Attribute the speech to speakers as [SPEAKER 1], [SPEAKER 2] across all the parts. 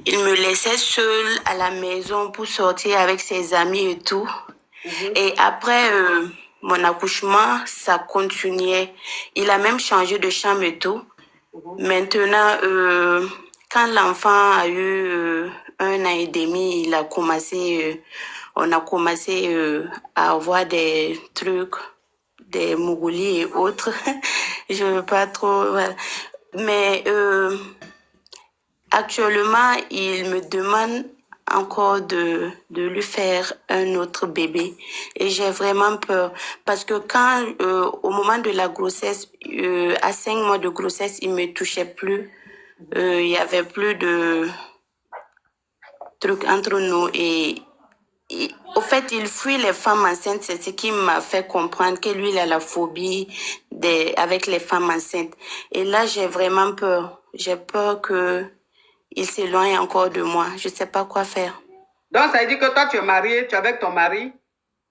[SPEAKER 1] Il me laissait seule à la maison pour sortir avec ses amis et tout. Et après mon accouchement, ça continuait. Il a même changé de chambre et tout. Maintenant, quand l'enfant a eu 1 an et demi, on a commencé à avoir des trucs, des mougoulis et autres. Je veux pas trop, voilà. Mais actuellement, il me demande encore de lui faire un autre bébé. Et j'ai vraiment peur. Parce que quand, au moment de la grossesse, à 5 mois de grossesse, il me touchait plus. Il y avait plus de trucs entre nous. Au fait, il fuit les femmes enceintes. C'est ce qui m'a fait comprendre que lui, il a la phobie avec les femmes enceintes. Et là, j'ai vraiment peur. J'ai peur que il s'éloigne encore de moi. Je ne sais pas quoi faire.
[SPEAKER 2] Donc, ça veut dire que toi, tu es mariée, tu es avec ton mari,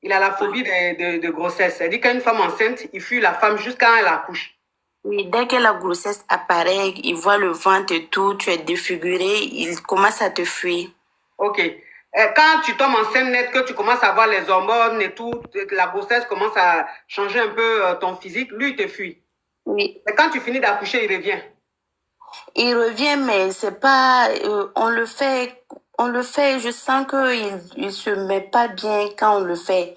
[SPEAKER 2] il a la phobie de grossesse. Ça veut dire qu'une femme enceinte, il fuit la femme jusqu'à quand elle accouche.
[SPEAKER 1] Oui, dès que la grossesse apparaît, il voit le ventre et tout, tu es défiguré, il commence à te fuir.
[SPEAKER 2] Ok. Quand tu tombes enceinte net, que tu commences à voir les hormones et tout, la grossesse commence à changer un peu ton physique, lui, il te fuit.
[SPEAKER 1] Oui.
[SPEAKER 2] Mais quand tu finis d'accoucher, il revient.
[SPEAKER 1] Il revient, mais c'est pas... on le fait, je sens qu'il se met pas bien quand on le fait.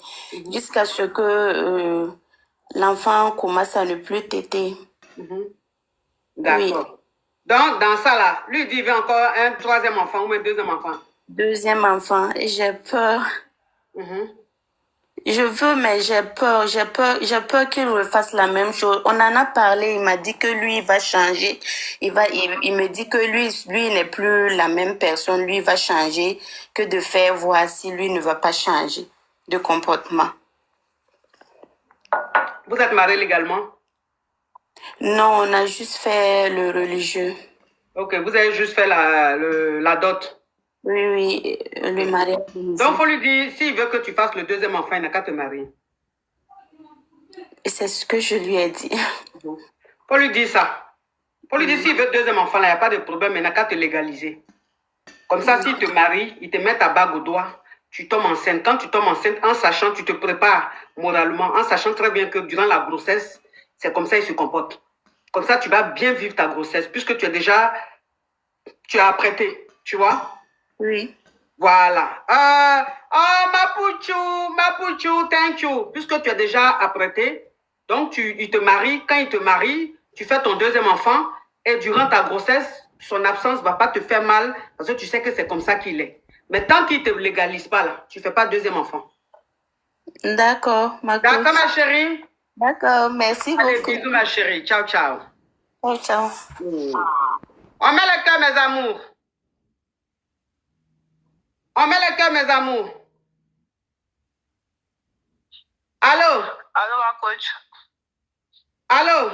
[SPEAKER 1] Jusqu'à ce que l'enfant commence à ne plus téter.
[SPEAKER 2] D'accord.
[SPEAKER 1] Oui.
[SPEAKER 2] Donc, dans ça, là, lui, il dit qu'il veut encore un troisième enfant ou un deuxième enfant.
[SPEAKER 1] Deuxième enfant, j'ai peur. Je veux, mais j'ai peur qu'il refasse la même chose. On en a parlé, il m'a dit que lui, il va changer. Il me dit que lui n'est plus la même personne. Lui, il va changer, que de faire voir si lui ne va pas changer de comportement.
[SPEAKER 2] Vous êtes mariés légalement?
[SPEAKER 1] Non, on a juste fait le religieux.
[SPEAKER 2] Ok, vous avez juste fait la dot.
[SPEAKER 1] Oui, le mariage.
[SPEAKER 2] Donc, il faut lui dire, s'il veut que tu fasses le deuxième enfant, il n'a qu'à te marier.
[SPEAKER 1] Et c'est ce que je lui ai dit.
[SPEAKER 2] Faut lui dire ça. Faut lui dire, s'il veut le deuxième enfant, il n'y a pas de problème, il n'a qu'à te légaliser. Comme ça, s'il te marie, il te met ta bague au doigt, tu tombes enceinte. Quand tu tombes enceinte, en sachant, tu te prépares moralement, en sachant très bien que durant la grossesse, c'est comme ça qu'il se comporte. Comme ça, tu vas bien vivre ta grossesse, puisque tu as apprêté, tu vois?
[SPEAKER 1] Oui.
[SPEAKER 2] Voilà. Mapuchu, thank you. Puisque tu es déjà apprêté, donc il te marie. Quand il te marie, tu fais ton deuxième enfant et durant ta grossesse, son absence ne va pas te faire mal parce que tu sais que c'est comme ça qu'il est. Mais tant qu'il ne te légalise pas, là, tu ne fais pas deuxième enfant.
[SPEAKER 1] D'accord, ma coach.
[SPEAKER 2] D'accord, ma chérie?
[SPEAKER 1] D'accord, merci
[SPEAKER 2] Allez,
[SPEAKER 1] beaucoup.
[SPEAKER 2] bisous, ma chérie. Ciao, ciao.
[SPEAKER 1] Ciao, ciao.
[SPEAKER 2] On met le cœur, mes amours. On met le cœur, mes amours. Allô?
[SPEAKER 3] Allô, ma coach.
[SPEAKER 2] Allô?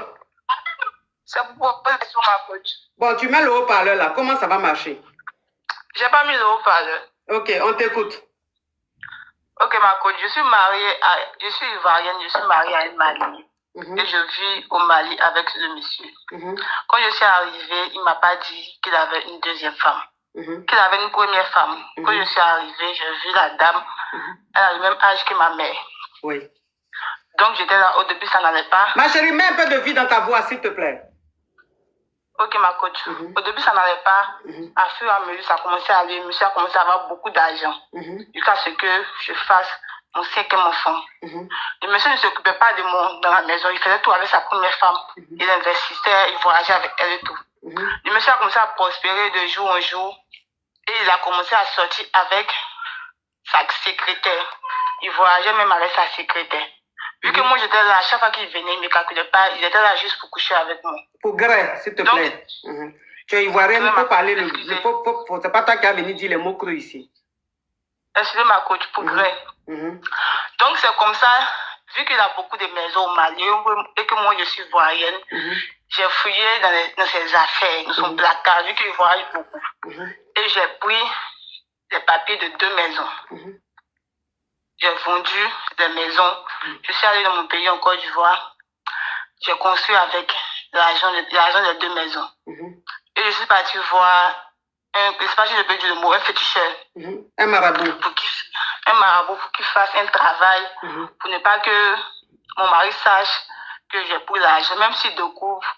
[SPEAKER 3] C'est pour poser sur ma coach.
[SPEAKER 2] Bon, tu mets le haut-parleur là. Comment ça va marcher?
[SPEAKER 3] J'ai pas mis le haut-parleur.
[SPEAKER 2] Ok, on t'écoute.
[SPEAKER 3] Ok, ma coach, je suis ivoirienne, je suis mariée à une Malienne. Et je vis au Mali avec le monsieur. Quand je suis arrivée, il ne m'a pas dit qu'il avait une deuxième femme. Qu'il avait une première femme. Quand je suis arrivée, j'ai vu la dame. Elle a le même âge que ma mère.
[SPEAKER 2] Oui.
[SPEAKER 3] Donc j'étais là, au début ça n'allait pas.
[SPEAKER 2] Ma chérie, mets un peu de vie dans ta voix, s'il te plaît.
[SPEAKER 3] Ok, ma coach. Au début ça n'allait pas. À fur et à mesure, ça a commencé à aller. Le monsieur a commencé à avoir beaucoup d'argent. Jusqu'à ce que je fasse mon cinquième enfant. Le monsieur ne s'occupait pas de moi dans la maison. Il faisait tout avec sa première femme. Il investissait, il voyageait avec elle et tout. Le monsieur a commencé à prospérer de jour en jour. Et il a commencé à sortir avec sa secrétaire. Il voyageait même avec sa secrétaire. Vu que moi j'étais là, à chaque fois qu'il venait, il ne me calculait pas. Il était là juste pour coucher avec moi.
[SPEAKER 2] Pour gré, s'il te plaît. Tu es ivoirienne, il faut parler c'est pas toi qui as venu dire les mots crus ici.
[SPEAKER 3] Excusez ma coach, pour gré. Donc c'est comme ça, vu qu'il a beaucoup de maisons au Mali et que moi je suis ivoirienne, j'ai fouillé dans ses affaires, dans son placard, vu qu'il voyage beaucoup. Et j'ai pris les papiers de 2 maisons. J'ai vendu les maisons. Je suis allée dans mon pays en Côte d'Ivoire. J'ai construit avec l'argent des 2 maisons. Et je suis partie voir je sais pas si je peux dire le mot, un féticheur.
[SPEAKER 2] Un marabout.
[SPEAKER 3] Un marabout pour qu'il fasse un travail, pour ne pas que mon mari sache que j'ai pour l'argent, même s'il découvre,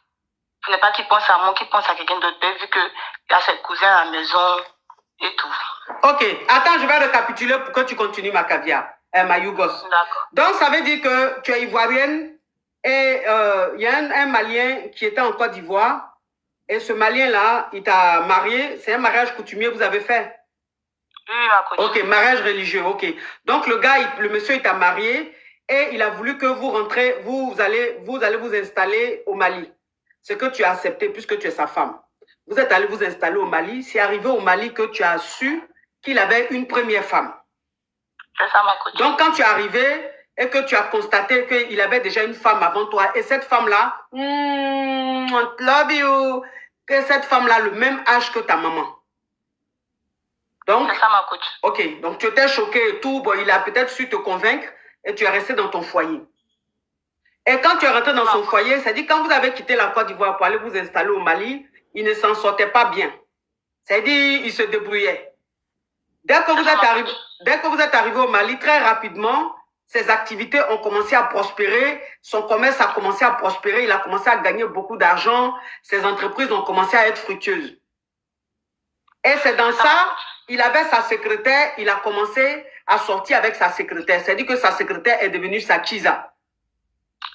[SPEAKER 3] pour ne pas qu'il pense à moi, qu'il pense à quelqu'un d'autre, vu qu'il y a ses cousins à la maison et tout.
[SPEAKER 2] Ok, attends, je vais récapituler pour que tu continues ma caviar, ma Yougos.
[SPEAKER 3] D'accord.
[SPEAKER 2] Donc, ça veut dire que tu es ivoirienne et il y a un Malien qui était en Côte d'Ivoire et ce Malien-là, il t'a marié. C'est un mariage coutumier que vous avez fait?
[SPEAKER 3] Oui, ma coach.
[SPEAKER 2] Ok, mariage religieux, ok. Donc, le monsieur, il t'a marié et il a voulu que vous rentrez, vous allez vous installer au Mali. Ce que tu as accepté puisque tu es sa femme. Vous êtes allé vous installer au Mali. C'est arrivé au Mali que tu as su qu'il avait une première femme.
[SPEAKER 3] C'est ça, ma coach.
[SPEAKER 2] Donc, quand tu es arrivé et que tu as constaté qu'il avait déjà une femme avant toi, et cette femme-là, love you, que cette femme-là a le même âge que ta maman. Donc,
[SPEAKER 3] c'est ça, ma coach.
[SPEAKER 2] Ok, donc tu étais choqué et tout, bon, il a peut-être su te convaincre et tu es resté dans ton foyer. Et quand tu es rentré dans son foyer, c'est-à-dire quand vous avez quitté la Côte d'Ivoire pour aller vous installer au Mali, il ne s'en sortait pas bien. C'est-à-dire, il se débrouillait. Dès que vous êtes arrivé au Mali, très rapidement, ses activités ont commencé à prospérer, son commerce a commencé à prospérer, il a commencé à gagner beaucoup d'argent, ses entreprises ont commencé à être fructueuses. Et c'est dans ça, il avait sa secrétaire, il a commencé à sortir avec sa secrétaire. C'est-à-dire que sa secrétaire est devenue sa Chiza.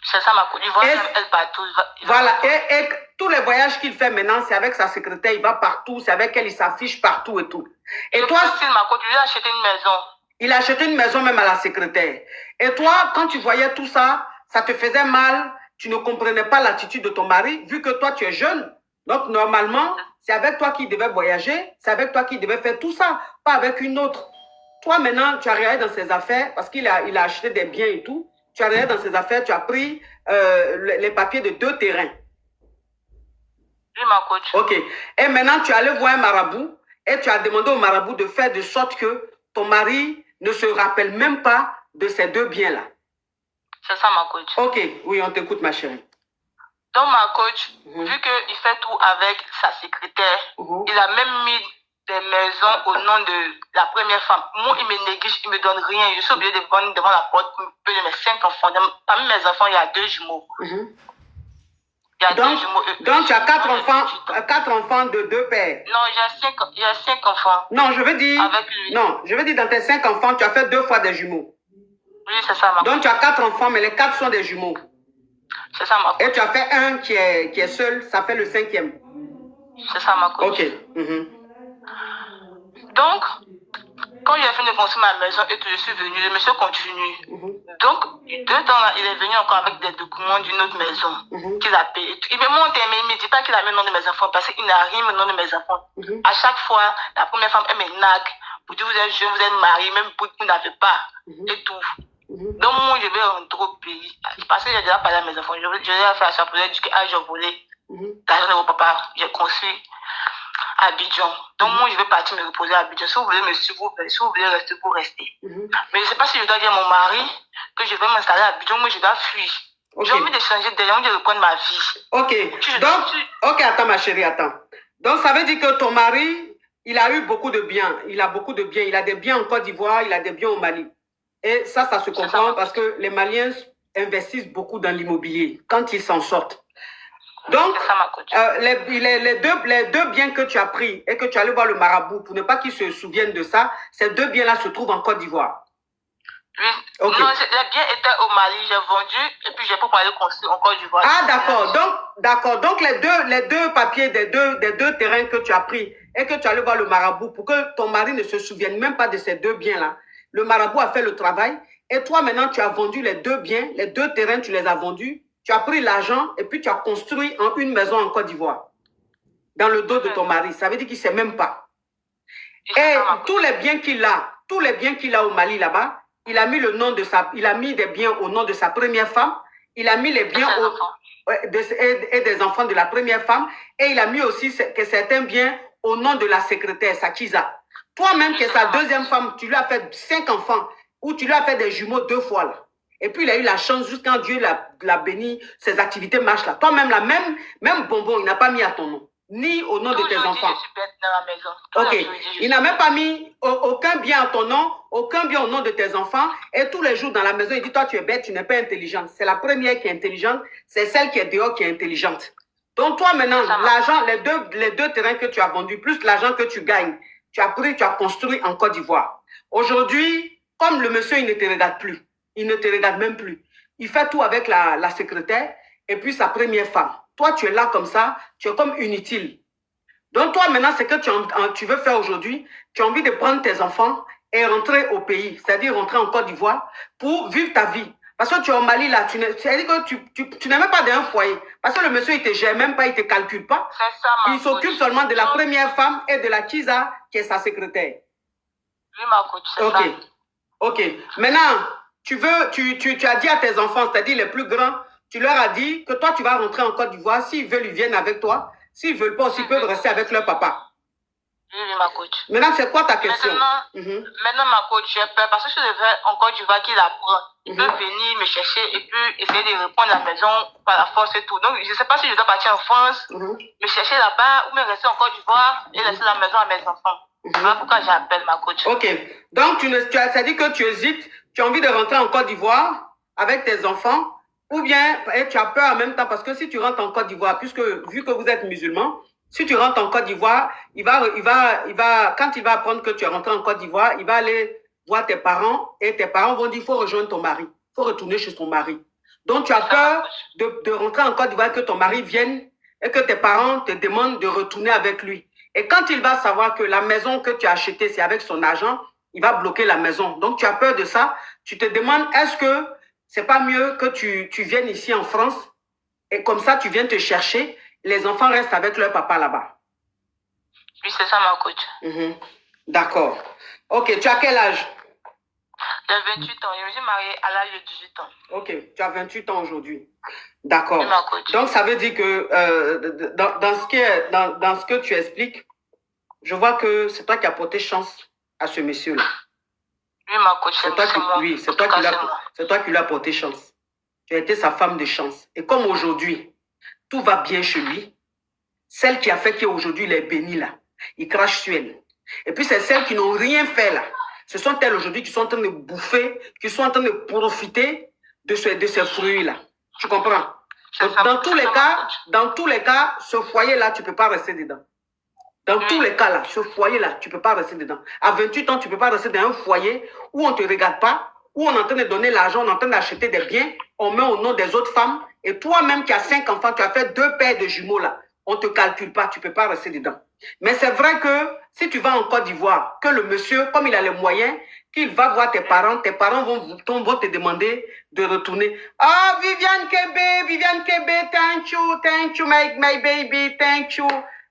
[SPEAKER 3] C'est ça, ma coach. Elle partout.
[SPEAKER 2] Voilà, et tous les voyages qu'il fait maintenant, c'est avec sa secrétaire, il va partout, c'est avec elle, il s'affiche partout et tout. Et toi,
[SPEAKER 3] ma coach, il a acheté une maison.
[SPEAKER 2] Il a acheté une maison même à la secrétaire. Et toi, quand tu voyais tout ça, ça te faisait mal, tu ne comprenais pas l'attitude de ton mari, vu que toi, tu es jeune. Donc, normalement, c'est avec toi qu'il devait voyager, c'est avec toi qu'il devait faire tout ça, pas avec une autre. Toi, maintenant, tu as regardé dans ses affaires, parce qu'il a acheté des biens et tout. Tu as regardé dans ses affaires, tu as pris les papiers de 2 terrains.
[SPEAKER 3] Oui, ma coach.
[SPEAKER 2] Ok. Et maintenant, tu es allé voir un marabout et tu as demandé au marabout de faire de sorte que ton mari ne se rappelle même pas de ces 2 biens-là.
[SPEAKER 3] C'est ça, ma coach.
[SPEAKER 2] Ok, oui, on t'écoute, ma chérie.
[SPEAKER 3] Donc, ma coach, vu qu'il fait tout avec sa secrétaire, il a même mis des maisons au nom de la première femme. Moi, il me néglige, il me donne rien. Je suis obligée de vendre devant la porte pour de mes 5 enfants. Parmi mes enfants, il y a 2 jumeaux. Il y a 2 jumeaux.
[SPEAKER 2] Donc, tu as 4 enfants de 2 pères.
[SPEAKER 3] Non, j'ai 5 enfants.
[SPEAKER 2] Non, je veux dire...
[SPEAKER 3] Avec lui.
[SPEAKER 2] Non, je veux dire, dans tes 5 enfants, tu as fait 2 fois des jumeaux.
[SPEAKER 3] Oui, c'est ça, ma coach.
[SPEAKER 2] Donc, tu as 4 enfants, mais les 4 sont des jumeaux.
[SPEAKER 3] C'est ça, ma coach.
[SPEAKER 2] Et tu as fait un qui est seul, ça fait le 5e.
[SPEAKER 3] C'est ça, ma coach.
[SPEAKER 2] Ok.
[SPEAKER 3] Donc, quand j'ai fini de construire ma maison et que je suis venue, le monsieur continue. Donc, 2 temps là, il est venu encore avec des documents d'une autre maison qu'il a payé. Il me montre, mais il ne me dit pas qu'il a mis le nom de mes enfants parce qu'il n'a rien mis le nom de mes enfants. À chaque fois, la première femme, elle me nague pour dire vous êtes jeune, vous êtes marié, même pour vous n'avez pas. Et tout. Donc, moi, je vais rentrer au pays. Parce que j'ai déjà parlé à mes enfants. Je vais faire ça pour leur dire que j'ai volé l'argent de vos papas. J'ai construit à Abidjan. Donc, moi, je vais partir me reposer à Abidjan. Si vous voulez me suivre, si vous voulez rester, vous restez. Mais je ne sais pas si je dois dire à mon mari que je vais m'installer à Abidjan. Moi, je dois fuir. J'ai envie de changer, j'ai envie de reprendre ma vie.
[SPEAKER 2] Ok. Donc, ok, attends, ma chérie, attends. Donc, ça veut dire que ton mari, il a eu beaucoup de biens. Il a beaucoup de biens. Il a des biens en Côte d'Ivoire, il a des biens au Mali. Et ça se comprend parce que les Maliens investissent beaucoup dans l'immobilier quand ils s'en sortent. Donc, les deux biens que tu as pris et que tu allais voir le marabout pour ne pas qu'il se souvienne de ça, ces 2 biens-là se trouvent en Côte d'Ivoire.
[SPEAKER 3] Oui. Okay. Non, les biens étaient au Mali, j'ai vendu et puis j'ai pas parlé construire en Côte d'Ivoire.
[SPEAKER 2] Ah, d'accord. Donc, les deux papiers des deux terrains que tu as pris et que tu allais voir le marabout pour que ton mari ne se souvienne même pas de ces 2 biens-là. Le marabout a fait le travail et toi, maintenant, tu as vendu les 2 biens, les 2 terrains, tu les as vendus. Tu as pris l'argent et puis tu as construit une maison en Côte d'Ivoire dans le dos de ton mari. Ça veut dire qu'il ne sait même pas. Et tous les biens qu'il a au Mali là-bas, il a mis des biens au nom de sa première femme. Il a mis les biens et des enfants de la première femme. Et il a mis aussi que certains biens au nom de la secrétaire, sa Kiza. Toi-même, qui est sa 2e femme, tu lui as fait 5 enfants ou tu lui as fait des jumeaux 2 fois là. Et puis, il a eu la chance, juste quand Dieu l'a béni, ses activités marchent là. Toi-même, même bonbon, il n'a pas mis à ton nom. ni au nom de tes
[SPEAKER 3] Toujours dit,
[SPEAKER 2] enfants.
[SPEAKER 3] je suis bête dans la maison.
[SPEAKER 2] Ok.
[SPEAKER 3] Toujours dit, je
[SPEAKER 2] Il n'a
[SPEAKER 3] suis
[SPEAKER 2] même pas mis aucun bien à ton nom, aucun bien au nom de tes enfants. Et tous les jours dans la maison, il dit, toi, tu es bête, tu n'es pas intelligente. C'est la première qui est intelligente, c'est celle qui est dehors qui est intelligente. Donc, toi, maintenant, l'argent, les deux terrains que tu as vendus, plus l'argent que tu gagnes, tu as pris, tu as construit en Côte d'Ivoire. Aujourd'hui, comme le monsieur, il ne te regarde plus. Il ne te regarde même plus. Il fait tout avec la secrétaire et puis sa première femme. Toi, tu es là comme ça, tu es comme inutile. Donc, toi, maintenant, ce que tu veux faire aujourd'hui, tu as envie de prendre tes enfants et rentrer au pays, c'est-à-dire rentrer en Côte d'Ivoire pour vivre ta vie. Parce que tu es au Mali, là, c'est-à-dire que tu n'es même pas dans un foyer. Parce que le monsieur, il ne te gère même pas, il ne te calcule pas.
[SPEAKER 3] ça,
[SPEAKER 2] il s'occupe seulement de la première femme et de la Kiza, qui est sa secrétaire.
[SPEAKER 3] Oui, ma coach, c'est ça.
[SPEAKER 2] Ok. Maintenant, tu as dit à tes enfants, c'est-à-dire les plus grands, tu leur as dit que toi, tu vas rentrer en Côte d'Ivoire. S'ils veulent, ils viennent avec toi. S'ils ne veulent pas aussi, ils peuvent rester avec leur papa.
[SPEAKER 3] Oui, ma coach.
[SPEAKER 2] Maintenant, c'est quoi ta question?
[SPEAKER 3] Maintenant, ma coach, j'ai peur parce que je vais en Côte d'Ivoire qu'il apprend. Il peut venir me chercher et puis essayer de répondre à la maison par la force et tout. Donc, je ne sais pas si je dois partir en France, me chercher là-bas ou me rester en Côte d'Ivoire et laisser la maison à mes enfants. Voilà pourquoi j'appelle ma coach.
[SPEAKER 2] Ok. Donc, tu as dit que tu hésites, tu as envie de rentrer en Côte d'Ivoire avec tes enfants, ou bien tu as peur en même temps parce que si tu rentres en Côte d'Ivoire, puisque vu que vous êtes musulman, si tu rentres en Côte d'Ivoire, quand il va apprendre que tu es rentré en Côte d'Ivoire, il va aller voir tes parents et tes parents vont dire il faut rejoindre ton mari, il faut retourner chez ton mari. Donc, tu as peur de rentrer en Côte d'Ivoire, que ton mari vienne et que tes parents te demandent de retourner avec lui. Et quand il va savoir que la maison que tu as achetée, c'est avec son argent, il va bloquer la maison. Donc, tu as peur de ça. Tu te demandes, est-ce que c'est pas mieux que tu viennes ici en France et comme ça, tu viens te chercher, les enfants restent avec leur papa là-bas?
[SPEAKER 3] Oui, c'est ça, ma coach.
[SPEAKER 2] D'accord. Ok, tu as quel âge?
[SPEAKER 3] J'ai 28 ans. Je me suis mariée à l'âge de 18 ans.
[SPEAKER 2] Ok, tu as 28 ans aujourd'hui. D'accord.
[SPEAKER 3] Oui, ma coach.
[SPEAKER 2] Donc, ça veut dire que dans ce que tu expliques, je vois que c'est toi qui as porté chance à ce monsieur-là.
[SPEAKER 3] Oui, ma coach, c'est moi.
[SPEAKER 2] Oui, c'est toi qui lui as porté chance. Tu as été sa femme de chance. Et comme aujourd'hui, tout va bien chez lui, celle qui a fait qu'aujourd'hui il est béni là, il crache sur elle. Et puis c'est celles qui n'ont rien fait là. Ce sont elles aujourd'hui qui sont en train de bouffer, qui sont en train de profiter de ces fruits-là. Tu comprends? Donc, dans tous les cas, ce foyer-là, tu ne peux pas rester dedans. Dans tous les cas, là, ce foyer-là, tu ne peux pas rester dedans. À 28 ans, tu ne peux pas rester dans un foyer où on ne te regarde pas, où on est en train de donner l'argent, on est en train d'acheter des biens, on met au nom des autres femmes. Et toi-même qui as 5 enfants, tu as fait 2 paires de jumeaux là. On ne te calcule pas, tu ne peux pas rester dedans. Mais c'est vrai que si tu vas en Côte d'Ivoire, que le monsieur, comme il a les moyens, qu'il va voir tes parents vont te demander de retourner. Ah, Viviane Kebe, thank you, my baby, thank you.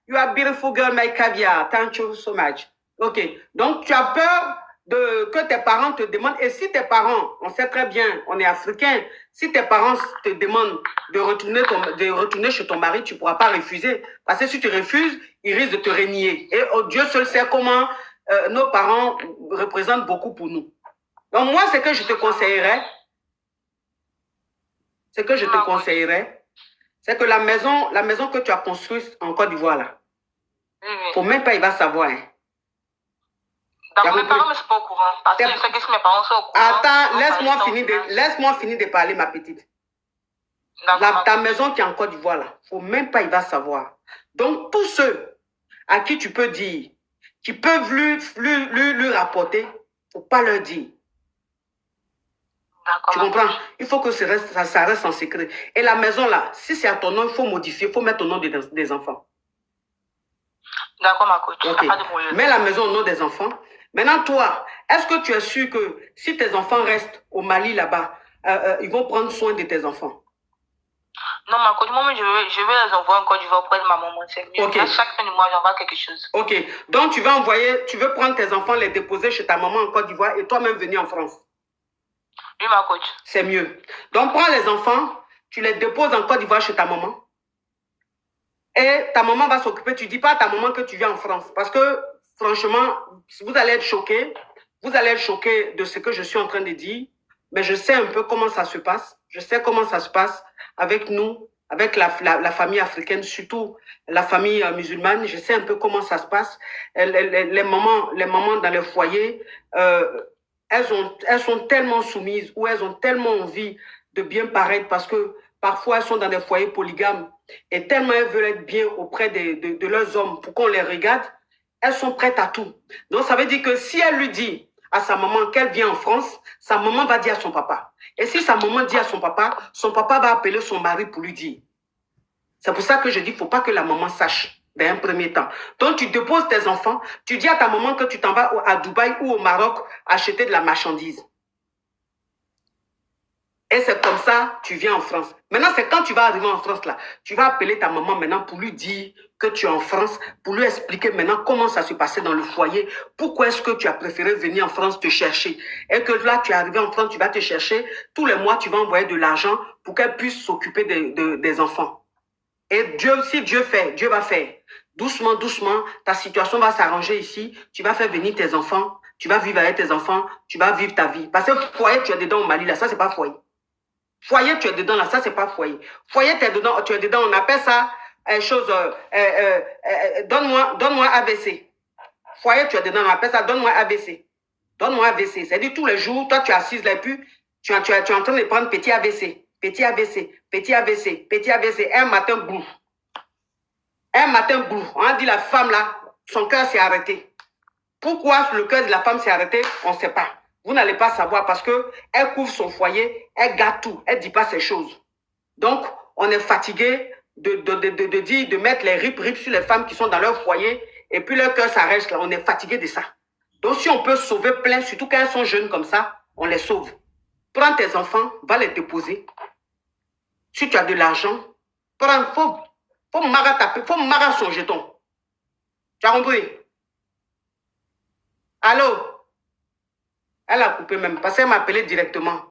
[SPEAKER 2] You are beautiful girl, my caviar, thank you so much. Ok, donc tu as peur que tes parents te demandent, et si tes parents, on sait très bien, on est africain, si tes parents te demandent de retourner chez ton mari, tu ne pourras pas refuser. Parce que si tu refuses, ils risquent de te renier. Et Dieu seul sait comment nos parents représentent beaucoup pour nous. Donc moi, ce que je te conseillerais, c'est que la maison que tu as construite en Côte d'Ivoire, là, pour même pas, il va savoir. Hein.
[SPEAKER 3] Mes parents ne sont pas au courant. Parce que je sais que si mes parents sont au courant...
[SPEAKER 2] Attends, laisse-moi finir de parler, ma petite. Ta maison qui est en Côte d'Ivoire, là, faut même pas, il va savoir. Donc, tous ceux à qui tu peux dire, qui peuvent lui rapporter, faut pas leur dire. Tu comprends? Il faut que ça reste en secret. Et la maison, là, si c'est à ton nom, il faut modifier, il faut mettre au nom des enfants.
[SPEAKER 3] D'accord, ma coach.
[SPEAKER 2] Okay. Mets la maison au nom des enfants. Maintenant, toi, est-ce que tu es sûr que si tes enfants restent au Mali là-bas, ils vont prendre soin de tes enfants?
[SPEAKER 3] Non, ma coach, moi, je vais les envoyer en Côte d'Ivoire auprès de ma maman. C'est mieux. Okay. À chaque fin du mois, j'envoie quelque chose. Ok.
[SPEAKER 2] Donc, tu veux prendre tes enfants, les déposer chez ta maman en Côte d'Ivoire et toi-même venir en France?
[SPEAKER 3] Oui, ma coach.
[SPEAKER 2] C'est mieux. Donc, prends les enfants, tu les déposes en Côte d'Ivoire chez ta maman. Et ta maman va s'occuper. Tu ne dis pas à ta maman que tu viens en France. Parce que, franchement, vous allez être choqués. Vous allez être choqués de ce que je suis en train de dire. Mais je sais un peu comment ça se passe. Je sais comment ça se passe avec nous, avec la famille africaine, surtout la famille musulmane. Je sais un peu comment ça se passe. Les mamans dans les foyers, elles sont tellement soumises ou elles ont tellement envie de bien paraître parce que parfois elles sont dans des foyers polygames et tellement elles veulent être bien auprès de leurs hommes pour qu'on les regarde, elles sont prêtes à tout. Donc ça veut dire que si elle lui dit à sa maman qu'elle vient en France, sa maman va dire à son papa. Et si sa maman dit à son papa va appeler son mari pour lui dire. C'est pour ça que je dis, il ne faut pas que la maman sache dans un premier temps. Donc, tu déposes tes enfants, tu dis à ta maman que tu t'en vas à Dubaï ou au Maroc acheter de la marchandise. Et c'est comme ça, tu viens en France. Maintenant, c'est quand tu vas arriver en France, là, tu vas appeler ta maman maintenant pour lui dire que tu es en France, pour lui expliquer maintenant comment ça se passait dans le foyer, pourquoi est-ce que tu as préféré venir en France te chercher. Et que là, tu es arrivé en France, tu vas te chercher, tous les mois, tu vas envoyer de l'argent pour qu'elle puisse s'occuper des enfants. Et Dieu, si Dieu fait, Dieu va faire. Doucement, doucement, ta situation va s'arranger ici. Tu vas faire venir tes enfants. Tu vas vivre avec tes enfants. Tu vas vivre ta vie. Parce que foyer, tu es dedans au Mali, là, ça, c'est pas foyer. Foyer, tu es dedans, là, ça, c'est pas foyer. Foyer, tu es dedans, on appelle ça, donne-moi AVC. Foyer, tu es dedans, on appelle ça, donne-moi AVC. Donne-moi AVC. C'est-à-dire, tous les jours, toi, tu es assise là, et puis, tu es en train de prendre petit AVC. Petit AVC, petit AVC, petit AVC, un matin blou. Un matin blou. On a dit la femme là, son cœur s'est arrêté. Pourquoi le cœur de la femme s'est arrêté? On ne sait pas. Vous n'allez pas savoir parce qu'elle couvre son foyer, elle garde tout, elle ne dit pas ces choses. Donc, on est fatigué de mettre les rip sur les femmes qui sont dans leur foyer et puis leur cœur s'arrête là. On est fatigué de ça. Donc, si on peut sauver plein, surtout quand elles sont jeunes comme ça, on les sauve. Prends tes enfants, va les déposer. Si tu as de l'argent, prends, faut marrer son jeton. Tu as compris? Allô? Elle a coupé même, parce qu'elle m'a appelé directement.